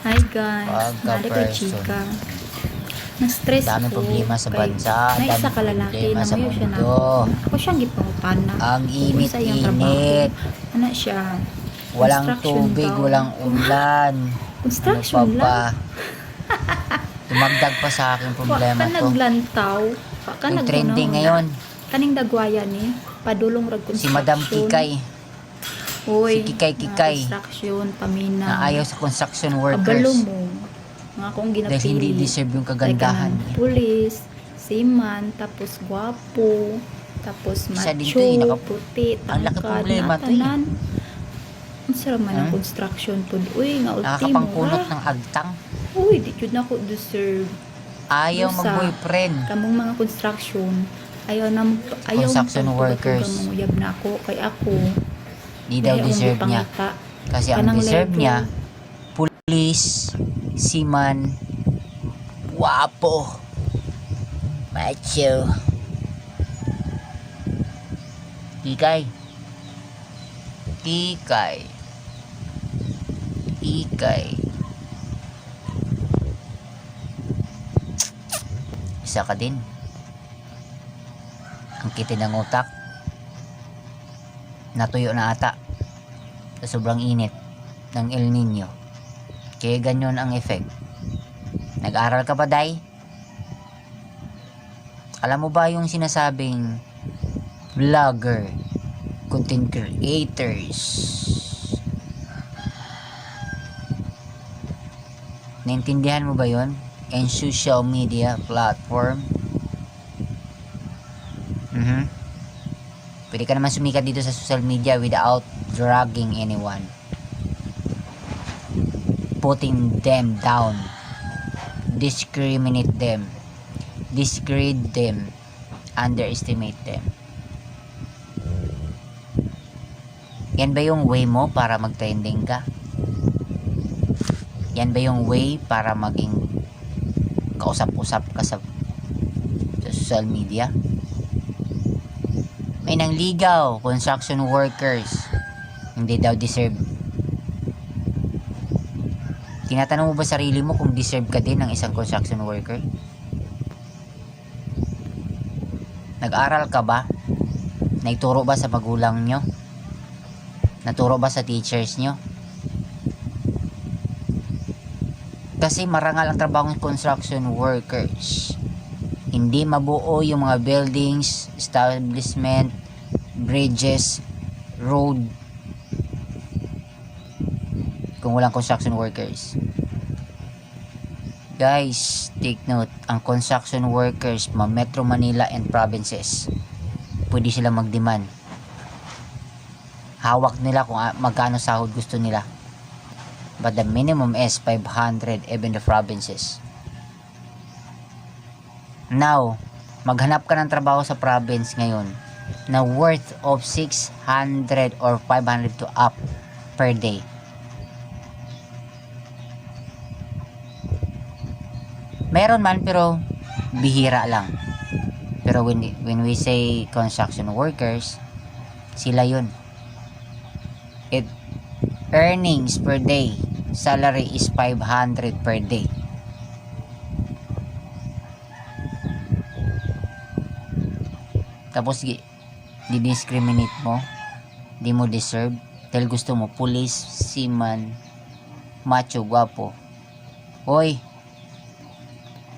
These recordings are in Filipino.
Hi guys, nari kay Pagka-person. Chika. Na-stress Daming ko. problema sa Kay, bansa, may isa daming ka lalaki problema na sa mayo siya na mundo. ako siyang gipangutana. Ang Kung sa iyang trabaho. init-init. Ano siya? Walang Construction tubig, daw. walang ulan. Construction Ano pa ba? Dumagdag pa sa akin Wa problema ka to. naglantaw. Wa ka Yung trending ngayon, Kaning dagwaya ni. Padulong rag si construction. Madam Kikay, Hoy, si Kikay, construction, pamina. na ayaw sa construction Kabalo workers mo. Mga kung dahil ginapili. hindi deserve yung kagandahan Like, niya. pulis, seaman, tapos gwapo, tapos Isa din macho, to eh, puti, ang laki tangkad, problema to eh. natanan. Ang sarap man ang construction po. Uy, nga ultimo. Nakakapangpunot ng agtang. Uy, di yun ako deserve. Ayaw Busa. mag-boyfriend. Kamong mga construction, ayaw Construction workers. Uyab na ako, kay ako. Di daw Kaya deserve akong niya. gipangita. Kasi ang Kanang deserve level. niya, police, seaman, guwapo, macho. Ikay. Ikay. Ikay. Isa ka din. Ang kitid ng utak. Natuyo na ata sa sobrang init ng El Nino. Kaya ganyan ang effect. Nag-aral ka ba, Day? Alam mo ba yung sinasabing vlogger, content creators? Naintindihan mo ba yon? And social media platform? Pwede ka naman sumikat dito sa social media without dragging anyone, putting them down, discriminate them, disgrade them, underestimate them. Yan ba yung way mo para mag-trending ka? Yan ba yung way para maging kausap-usap ka sa social media? May nangligaw, construction workers, hindi daw deserve. Tinatanong mo ba sarili mo kung deserve ka din ng isang construction worker? Nag-aral ka ba? Naituro ba sa magulang nyo? Naturo ba sa teachers nyo? Kasi marangal ang trabaho ng construction workers. Hindi mabuo yung mga buildings, establishment, bridges, road kung walang construction workers. Guys, take note, ang construction workers mga Metro Manila and provinces, pwede sila mag-demand. Hawak nila kung magkano sahod gusto nila. But the minimum is 500 even the provinces. Now, maghanap ka ng trabaho sa province ngayon na worth of 600 or 500 to up per day. Meron man pero bihira lang. Pero when we say construction workers, sila yun. Earnings per day, salary is 500 per day. Tapos di-discriminate mo, di mo deserve dahil gusto mo police, seaman, macho, guwapo. Hoy,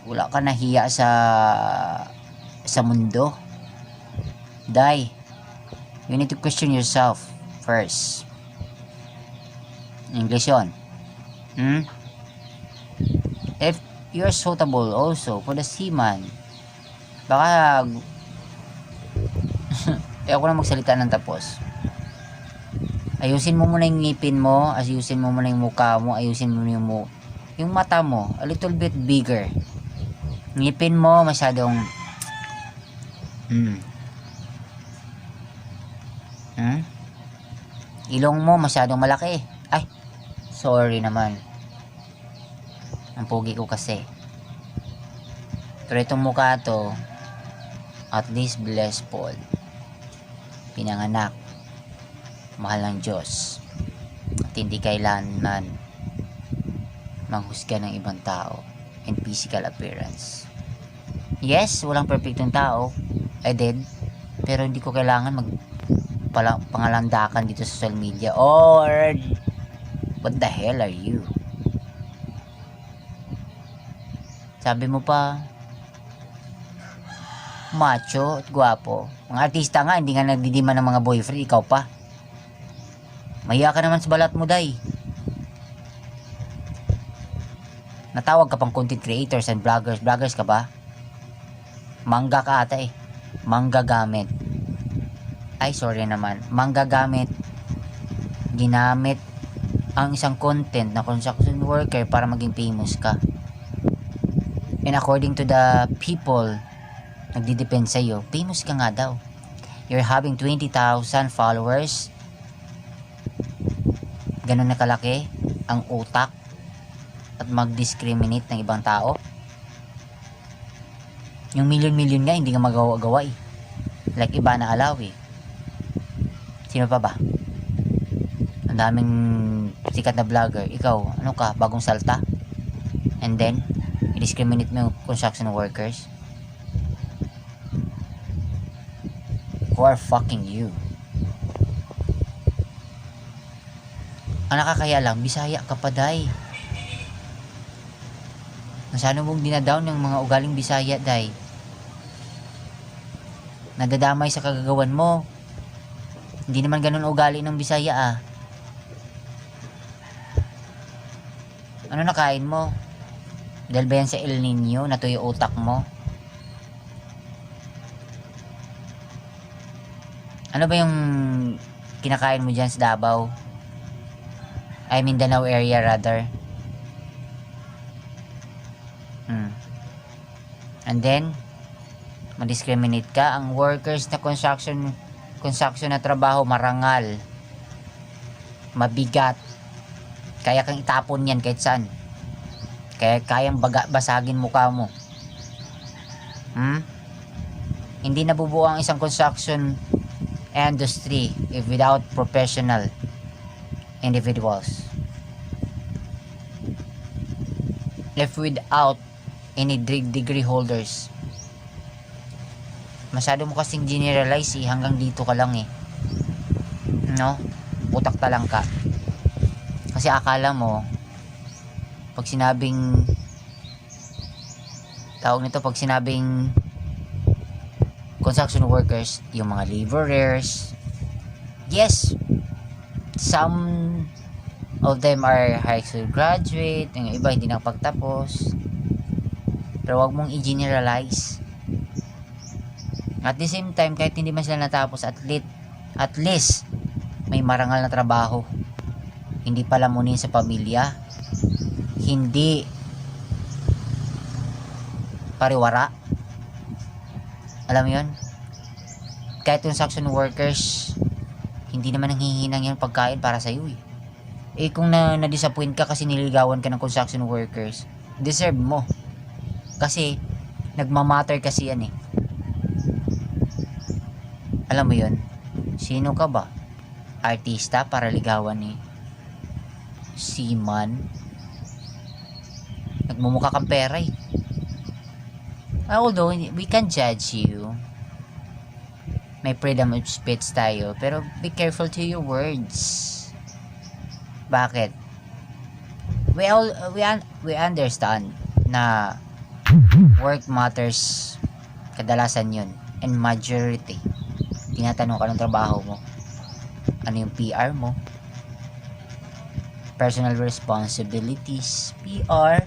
wala ka nahiya sa mundo. Day, you need to question yourself first. English yun. If you are suitable also for the seaman, baka ako na magsalita ng tapos. Ayusin mo muna yung ngipin mo, ayusin mo muna yung mukha mo, ayusin mo yung mata mo, a little bit bigger. Ngipin mo masyadong ilong mo masyadong malaki. Ay, sorry naman. Ang pogi ko kasi. Pero itong mukha to, at least blessed Paul. Pinanganak, mahal ng Diyos, at hindi kailanman manghusga ng ibang tao and physical appearance. Yes, walang perfectong tao. I did. Pero hindi ko kailangan pangalandakan dito sa social media. Or, what the hell are you? Sabi mo pa, macho at gwapo. Mga artista nga, hindi nga nagdidima ng mga boyfriend. Ikaw pa. Mahiya ka naman sa balat mo, day. Natawag ka pang content creators and vloggers. Vloggers ka ba? Mangga ka ata eh. Mangga gamit. Ay, sorry naman. Mangga gamit. Ginamit ang isang content na construction worker para maging famous ka. And according to the people nagdidepend sa'yo, famous ka nga daw. You're having 20,000 followers. Ganun na kalaki ang utak at mag-discriminate ng ibang tao. Yung million nga hindi nga magawa-gawa eh. Like iba na alaw eh. Sino pa ba? Ang daming sikat na vlogger. Ikaw, ano ka? Bagong salta? And then i-discriminate mo yung construction workers? Who are fucking you? Ang nakakaya lang, Bisaya ka pa, day. Nasano mong dinadown yung mga ugaling Bisaya, day? Nadadamay sa kagagawan mo. Hindi naman ganun ugali ng Bisaya, ah. Ano nakain mo? Dahil ba yan sa El Nino, natuyo utak mo? Ano ba yung kinakain mo dyan sa Davao? I mean, Mindanao area rather. And then, ma-discriminate ka. Ang workers na construction na trabaho, marangal, mabigat. Kaya kang itapon yan kahit saan. Kaya kayang basagin mukha mo. Hindi nabubuo ang isang construction industry if without professional individuals. If without any degree holders. Masyado mo kasing generalize eh. Hanggang dito ka lang eh. No? Utak talang ka. Kasi akala mo pag sinabing construction workers, yung mga laborers, yes, some of them are high school graduate, yung iba hindi nakapagtapos, pero wag mong i-generalize. At the same time, kahit hindi man sila natapos, at least may marangal na trabaho, hindi palamunin sa pamilya, hindi pariwara. Alam mo yun? Kahit construction workers, hindi naman nanghihinang yung pagkain para sa'yo eh. Eh kung na-disappoint ka kasi niligawan ka ng construction workers, deserve mo. Kasi nagmamatter kasi yan eh. Alam mo yun? Sino ka ba? Artista para ligawan ni seaman? Nagmumukha kang pera eh. Although we can judge you, may freedom of speech tayo, pero be careful to your words. Bakit? We understand na work matters, kadalasan yun, and majority. Tinatanong ka ng trabaho mo, ano yung PR mo, personal responsibilities, PR.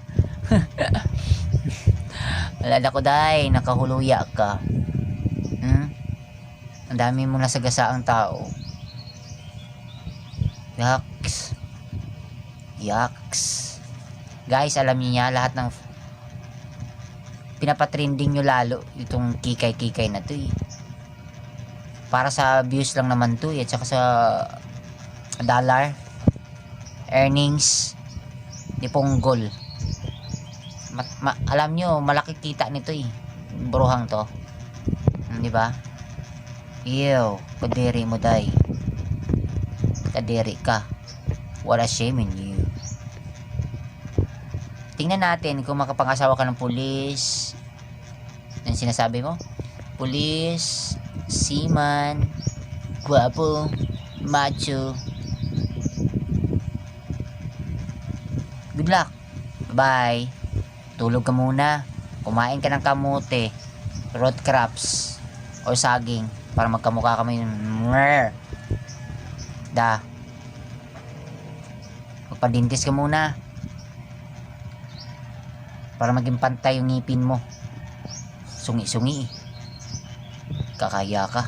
Alala ko dahil nakahuluya ka. Ang dami mong nasagasaang tao. Yaks. Guys, alam niyo niya lahat ng pinapatrending nyo lalo itong kikay-kikay na to eh. Para sa views lang naman to eh, at saka sa dollar earnings ni Ponggol. Alam nyo, malaki kita nito eh, bruhang to. Di ba? Ew, kadiri mo day. Kadiri ka. What a shame in you. Tingnan natin kung makapangasawa ka ng pulis. Ano sinasabi mo? Pulis, seaman, guwapo, macho. Good luck. Bye. Tulog ka muna. Kumain ka ng kamote, root crops, or saging para magkamukha kami. Da. Magpadintis ka muna para maging pantay yung ngipin mo. Sungi-sungi. Kakaya ka.